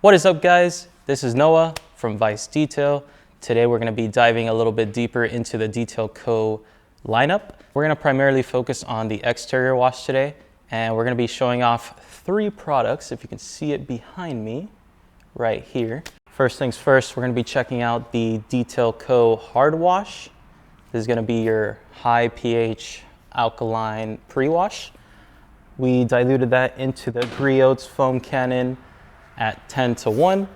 What is up, guys? This is Noah from Vice Detail. Today we're going to be diving a little bit deeper into the Detail Co. lineup. We're going to primarily focus on the exterior wash today, and we're going to be showing off 3 products, if you can see it behind me right here. First things first, we're going to be checking out the Detail Co. Hard Wash. This is going to be your high pH alkaline pre-wash. We diluted that into the Griots foam cannon at 10:1.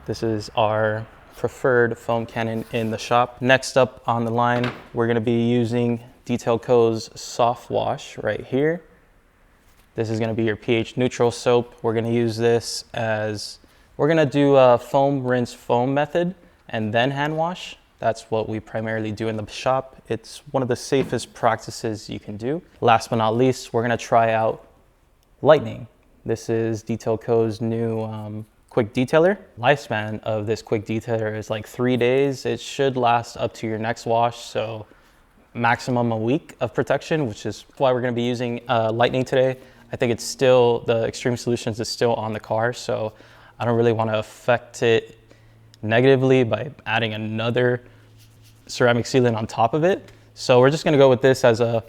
This is our preferred foam cannon in the shop. Next up on the line, we're going to be using Detail Co.'s soft wash right here. This is going to be your pH neutral soap. We're going to use this as, we're going to do a foam rinse foam method and then hand wash. That's what we primarily do in the shop. It's one of the safest practices you can do. Last but not least, we're going to try out Lightning. This is Detail Co.'s new quick detailer. Lifespan of this quick detailer is like 3 days. It should last up to your next wash, so maximum a week of protection, which is why we're going to be using Lightning today. I think it's still, the Xtreme Solutions is still on the car, so I don't really want to affect it negatively by adding another ceramic sealant on top of it. So we're just going to go with this as a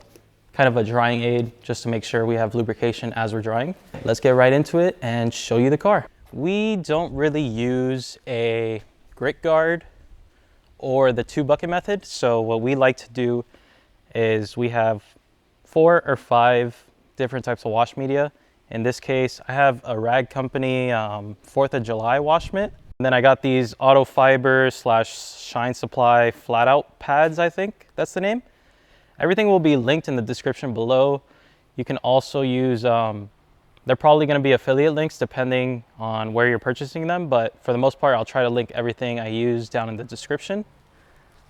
kind of a drying aid, just to make sure we have lubrication as we're drying. Let's get right into it and show you the car. We don't really use a grit guard or the 2 bucket method. So what we like to do is we have 4 or 5 different types of wash media. In this case, I have a Rag Company 4th of July wash mitt. And then I got these Auto Fiber / Shine Supply flat out pads, I think that's the name. Everything will be linked in the description below. You can also use, they're probably going to be affiliate links depending on where you're purchasing them, but for the most part, I'll try to link everything I use down in the description.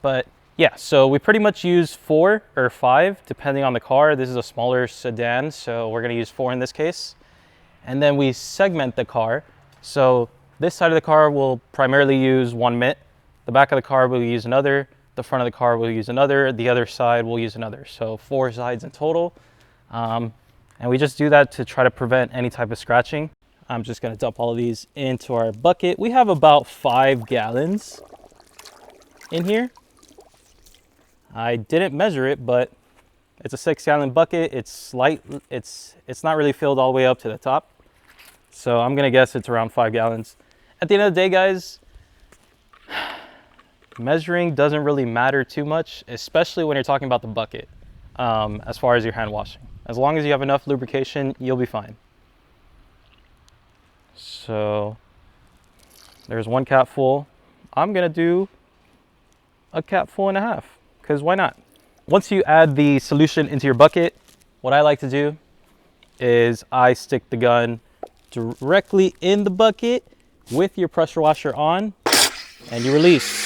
But yeah, so we pretty much use 4 or 5 depending on the car. This is a smaller sedan, so we're going to use 4 in this case. And then we segment the car. So this side of the car will primarily use 1 mitt. The back of the car will use another. The front of the car will use another. The other side will use another. So 4 sides in total. And we just do that to try to prevent any type of scratching. I'm just going to dump all of these into our bucket. We have about 5 gallons in here. I didn't measure it, but it's a 6-gallon bucket. It's light. It's not really filled all the way up to the top. So I'm going to guess it's around 5 gallons. At the end of the day, guys, measuring doesn't really matter too much, especially when you're talking about the bucket, as far as your hand washing. As long as you have enough lubrication, you'll be fine. So there's 1 cap full. I'm gonna do a cap full and a half, because why not? Once you add the solution into your bucket, what I like to do is I stick the gun directly in the bucket with your pressure washer on, and you release.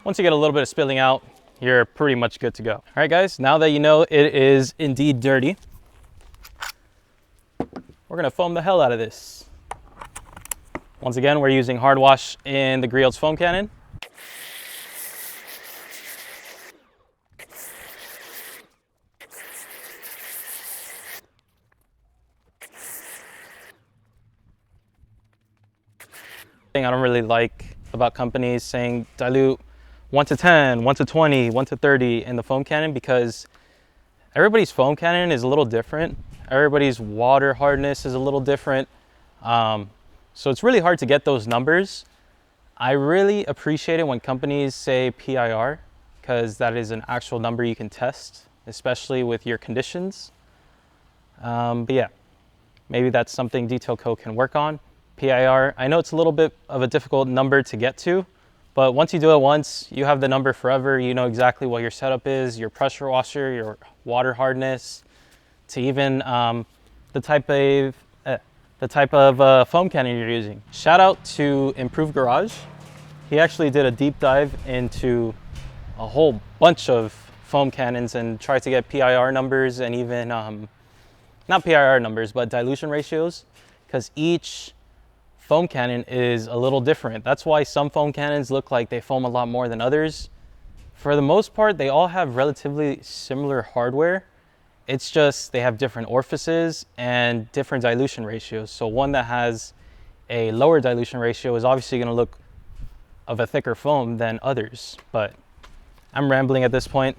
Once you get a little bit of spilling out, you're pretty much good to go. All right, guys, now that you know it is indeed dirty, we're gonna foam the hell out of this. Once again, we're using hard wash in the Griots foam cannon. Thing I don't really like about companies saying dilute 1 to 10, 1 to 20, 1 to 30 in the foam cannon, because everybody's foam cannon is a little different. Everybody's water hardness is a little different. So it's really hard to get those numbers. I really appreciate it when companies say PIR, because that is an actual number you can test, especially with your conditions. But yeah, maybe that's something Detail Co. can work on. PIR, I know it's a little bit of a difficult number to get to, but once you do it once, you have the number forever. You know exactly what your setup is, your pressure washer, your water hardness, to even the type of foam cannon you're using. Shout out to Improved Garage. He actually did a deep dive into a whole bunch of foam cannons and tried to get PIR numbers and even, not PIR numbers, but dilution ratios, because each foam cannon is a little different. That's why some foam cannons look like they foam a lot more than others. For the most part, they all have relatively similar hardware, It's just they have different orifices and different dilution ratios. So one that has a lower dilution ratio is obviously going to look of a thicker foam than others. But I'm rambling at this point.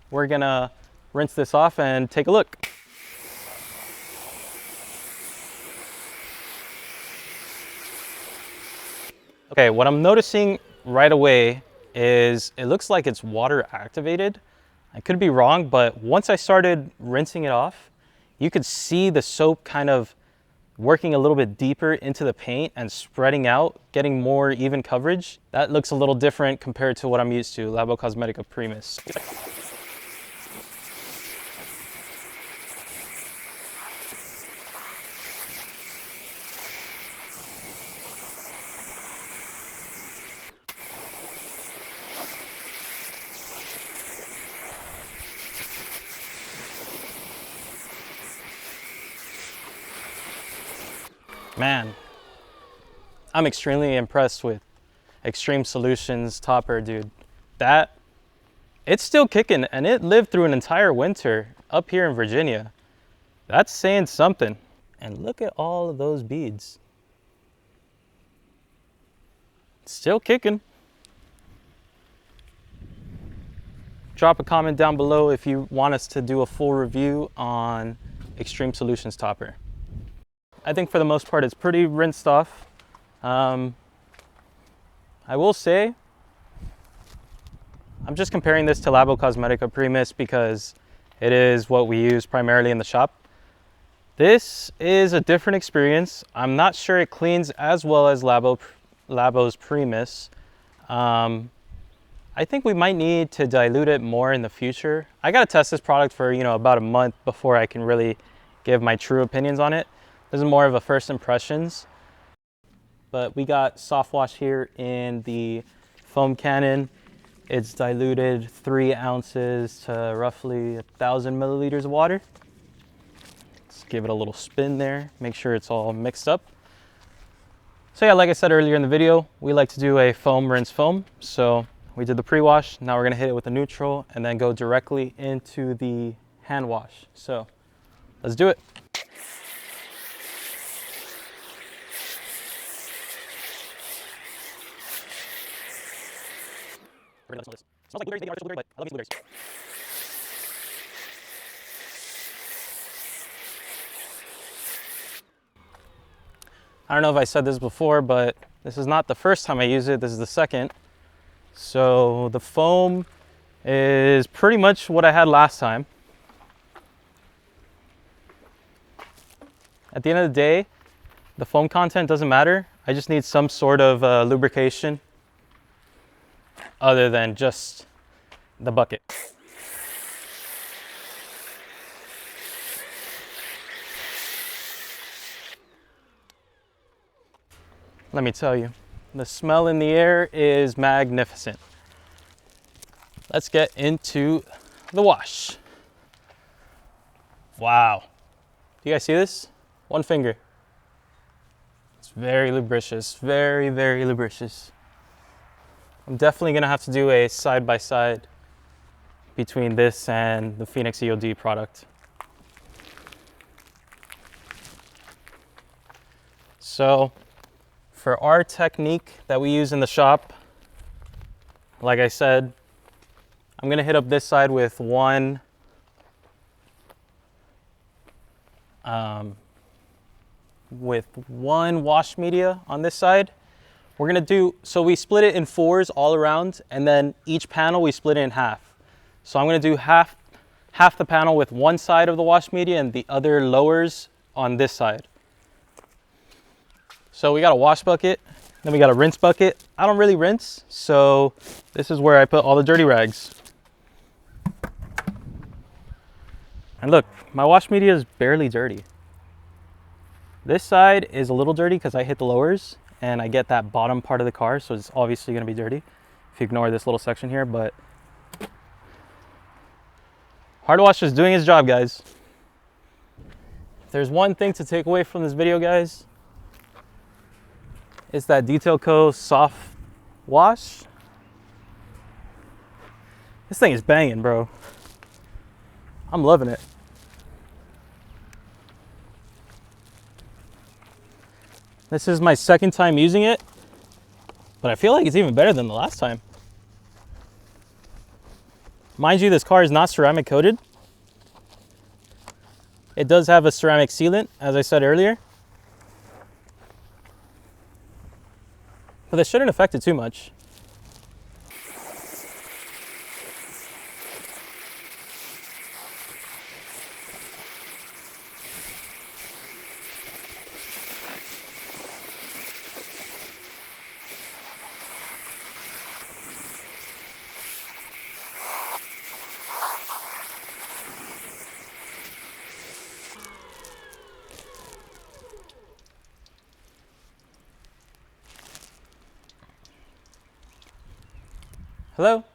We're going to rinse this off and take a look. Okay, what I'm noticing right away is it looks like it's water activated. I could be wrong, but once I started rinsing it off, you could see the soap kind of working a little bit deeper into the paint and spreading out, getting more even coverage. That looks a little different compared to what I'm used to, Labo Cosmetica Primus. Man, I'm extremely impressed with Xtreme Solutions topper, dude. It's still kicking, and it lived through an entire winter up here in Virginia. That's saying something. And look at all of those beads. Still kicking. Drop a comment down below if you want us to do a full review on Xtreme Solutions topper. I think for the most part, it's pretty rinsed off. I will say, I'm just comparing this to Labo Cosmetica Primus because it is what we use primarily in the shop. This is a different experience. I'm not sure it cleans as well as Labo's Primus. I think we might need to dilute it more in the future. I gotta test this product for, about a month before I can really give my true opinions on it. This is more of a first impressions. But we got soft wash here in the foam cannon. It's diluted 3 ounces to roughly 1,000 milliliters of water. Let's give it a little spin there, make sure it's all mixed up. So yeah, like I said earlier in the video, we like to do a foam rinse foam. So we did the pre-wash, now we're gonna hit it with a neutral and then go directly into the hand wash. So let's do it. We're gonna smell this. It smells like blueberries, maybe artificial blueberry, but I love these blueberries. I don't know if I said this before, but this is not the first time I use it. This is the second. So the foam is pretty much what I had last time. At the end of the day, the foam content doesn't matter. I just need some sort of lubrication other than just the bucket. Let me tell you, the smell in the air is magnificent. Let's get into the wash. Wow. Do you guys see this? One finger. It's very lubricious, very, very lubricious. I'm definitely gonna have to do a side-by-side between this and the Phoenix EOD product. So for our technique that we use in the shop, like I said, I'm gonna hit up this side with one wash media on this side. We're gonna do, so we split it in 4s all around, and then each panel we split it in half. So I'm gonna do half the panel with one side of the wash media and the other lowers on this side. So we got a wash bucket, then we got a rinse bucket. I don't really rinse, so this is where I put all the dirty rags. And look, my wash media is barely dirty. This side is a little dirty because I hit the lowers and I get that bottom part of the car, so it's obviously gonna be dirty if you ignore this little section here, but Hard Wash is doing his job, guys. If there's one thing to take away from this video, guys, it's that Detail Co. soft wash. This thing is banging, bro. I'm loving it. This is my second time using it, but I feel like it's even better than the last time. Mind you, this car is not ceramic coated. It does have a ceramic sealant, as I said earlier. But that shouldn't affect it too much. Hello.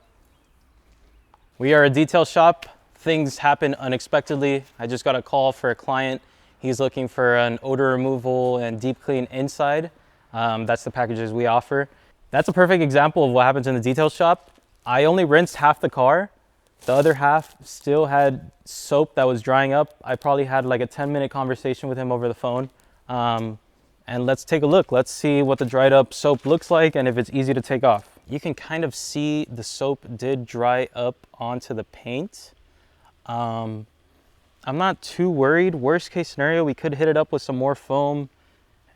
We are a detail shop. Things happen unexpectedly. I just got a call for a client. He's looking for an odor removal and deep clean inside. That's the packages we offer. That's a perfect example of what happens in the detail shop. I only rinsed half the car. The other half still had soap that was drying up. I probably had like a 10-minute conversation with him over the phone. And let's take a look. Let's see what the dried up soap looks like and if it's easy to take off. You can kind of see the soap did dry up onto the paint. I'm not too worried. Worst case scenario, we could hit it up with some more foam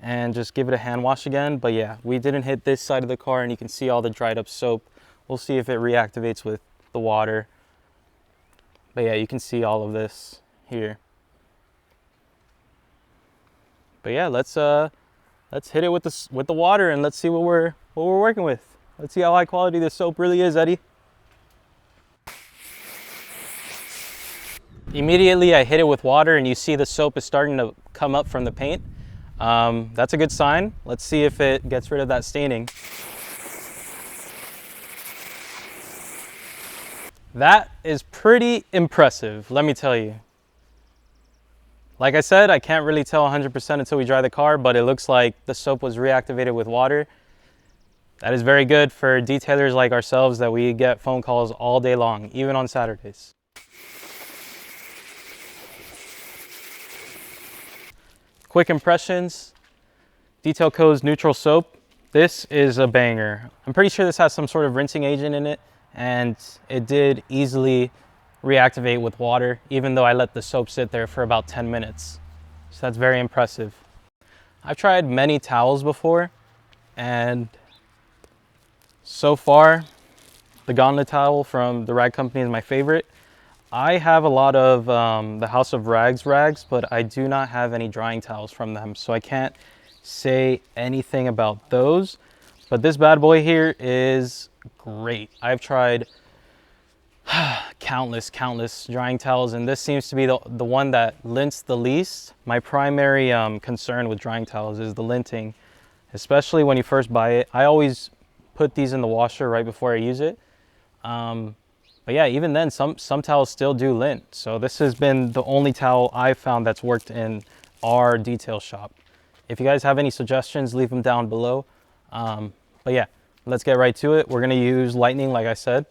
and just give it a hand wash again. But yeah, we didn't hit this side of the car and you can see all the dried up soap. We'll see if it reactivates with the water. But yeah, you can see all of this here. But yeah, let's hit it with the water and let's see what we're working with. Let's see how high quality this soap really is, Eddie. Immediately I hit it with water and you see the soap is starting to come up from the paint. That's a good sign. Let's see if it gets rid of that staining. That is pretty impressive, let me tell you. Like I said, I can't really tell 100% until we dry the car, but it looks like the soap was reactivated with water. That is very good for detailers like ourselves that we get phone calls all day long, even on Saturdays. Quick impressions, Detail Co's neutral soap. This is a banger. I'm pretty sure this has some sort of rinsing agent in it, and it did easily reactivate with water, even though I let the soap sit there for about 10 minutes. So that's very impressive. I've tried many towels before, and so far, the Gauntlet towel from the rag company is my favorite. I have a lot of the House of rags, but I do not have any drying towels from them, so I can't say anything about those. But this bad boy here is great. I've tried countless drying towels, and this seems to be the one that lints the least. My primary concern with drying towels is the linting, especially when you first buy it. I always put these in the washer right before I use it. But yeah, even then, some towels still do lint. So this has been the only towel I've found that's worked in our detail shop. If you guys have any suggestions, leave them down below. But yeah, let's get right to it. We're gonna use Lightning, like I said.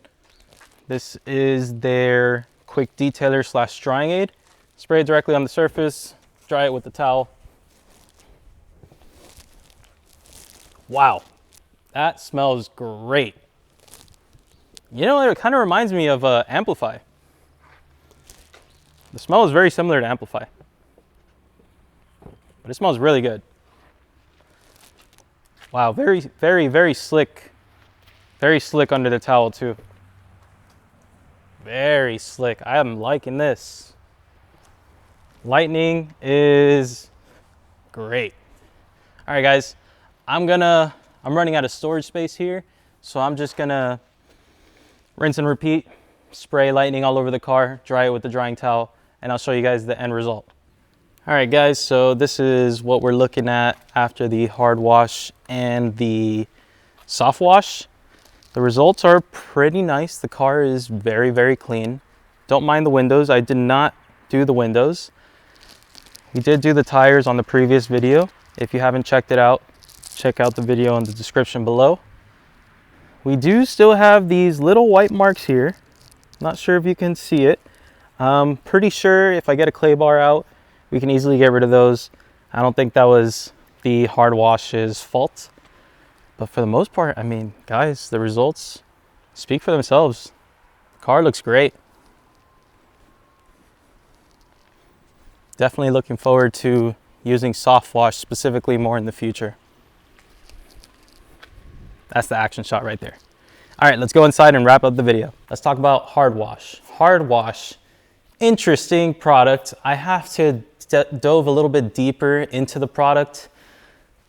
This is their quick detailer / drying aid. Spray it directly on the surface, dry it with the towel. Wow. That smells great. You know, it kind of reminds me of Amplify. The smell is very similar to Amplify, but it smells really good. Wow, very slick. Very slick under the towel too. Very slick. I am liking this. Lightning is great. All right, guys, I'm running out of storage space here, so I'm just gonna rinse and repeat, spray Lightning all over the car, dry it with the drying towel, and I'll show you guys the end result. All right, guys, so this is what we're looking at after the hard wash and the soft wash. The results are pretty nice. The car is very clean. Don't mind the windows. I did not do the windows. We did do the tires on the previous video. If you haven't checked it out, check out the video in the description below. We do still have these little white marks here. Not sure if you can see it. Pretty sure if I get a clay bar out, we can easily get rid of those. I don't think that was the hard wash's fault. But for the most part, I mean, guys, the results speak for themselves. The car looks great. Definitely looking forward to using soft wash specifically more in the future. That's the action shot right there. All right, let's go inside and wrap up the video. Let's talk about hard wash. Hard wash, interesting product. I have to dove a little bit deeper into the product.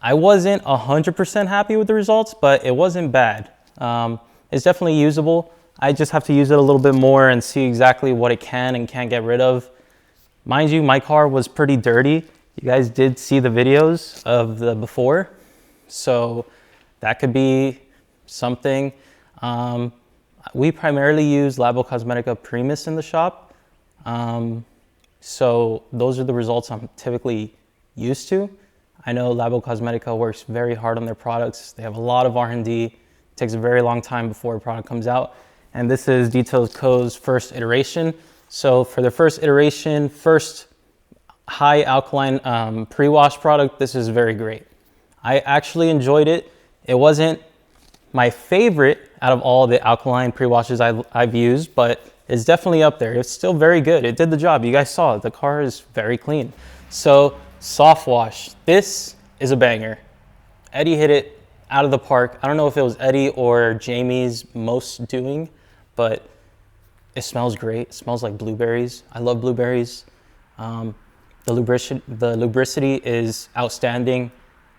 I wasn't 100% happy with the results, but it wasn't bad. It's definitely usable. I just have to use it a little bit more and see exactly what it can and can't get rid of. Mind you, my car was pretty dirty. You guys did see the videos of the before, so that could be something. We primarily use Labo Cosmetica Primus in the shop. So those are the results I'm typically used to. I know Labo Cosmetica works very hard on their products. They have a lot of R&D. It takes a very long time before a product comes out. And this is Detail Co.'s first iteration. So for their first iteration, first high alkaline pre-wash product, this is very great. I actually enjoyed it. It wasn't my favorite out of all the alkaline pre-washes I've used, but it's definitely up there. It's still very good. It did the job. You guys saw it. The car is very clean. So soft wash, this is a banger. Eddie hit it out of the park. I don't know if it was Eddie or Jamie's most doing, but it smells great. It smells like blueberries. I love blueberries. The lubricity is outstanding.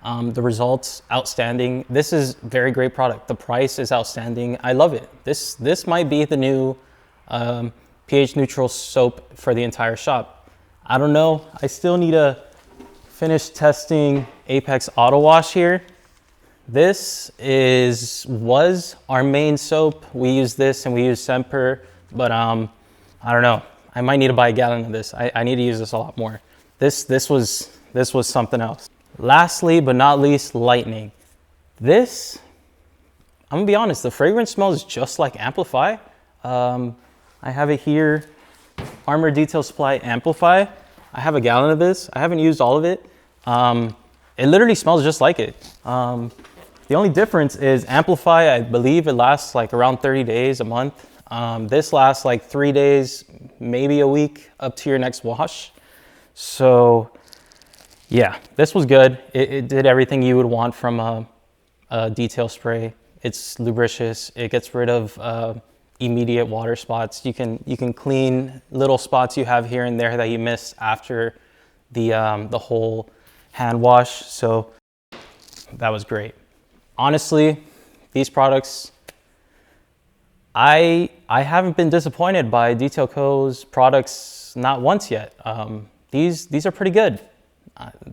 The results, outstanding. This is very great product. The price is outstanding. I love it. This might be the new pH neutral soap for the entire shop. I don't know. I still need to finish testing Apex Auto Wash here. This was our main soap. We use this and we use Semper, but I don't know. I might need to buy a gallon of this. I need to use this a lot more. This was something else. Lastly, but not least, Lightning. This, I'm gonna be honest, the fragrance smells just like Amplify. I have it here, Armor Detail Supply Amplify. I have a gallon of this. I haven't used all of it. It literally smells just like it. The only difference is Amplify, I believe it lasts like around 30 days, a month. This lasts like 3 days, maybe a week, up to your next wash. So yeah, this was good. It did everything you would want from a detail spray. It's lubricious. It gets rid of immediate water spots. You can clean little spots you have here and there that you missed after the whole hand wash. So that was great. Honestly, these products, I haven't been disappointed by Detail Co.'s products, not once yet. These are pretty good.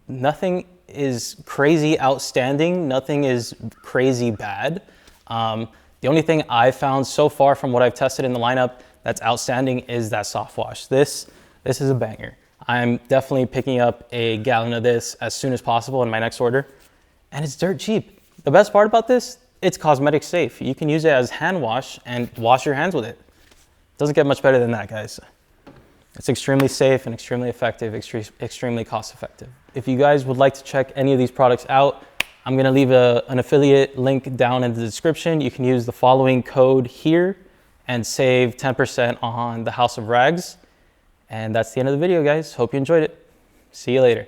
Nothing is crazy outstanding. Nothing is crazy bad. The only thing I've found so far from what I've tested in the lineup that's outstanding is that soft wash. This is a banger. I'm definitely picking up a gallon of this as soon as possible in my next order. And it's dirt cheap. The best part about this, it's cosmetic safe. You can use it as hand wash and wash your hands with it. Doesn't get much better than that, guys. It's extremely safe and extremely effective, extremely cost effective. If you guys would like to check any of these products out, I'm gonna leave an affiliate link down in the description. You can use the following code here and save 10% on the House of Rags. And that's the end of the video, guys. Hope you enjoyed it. See you later.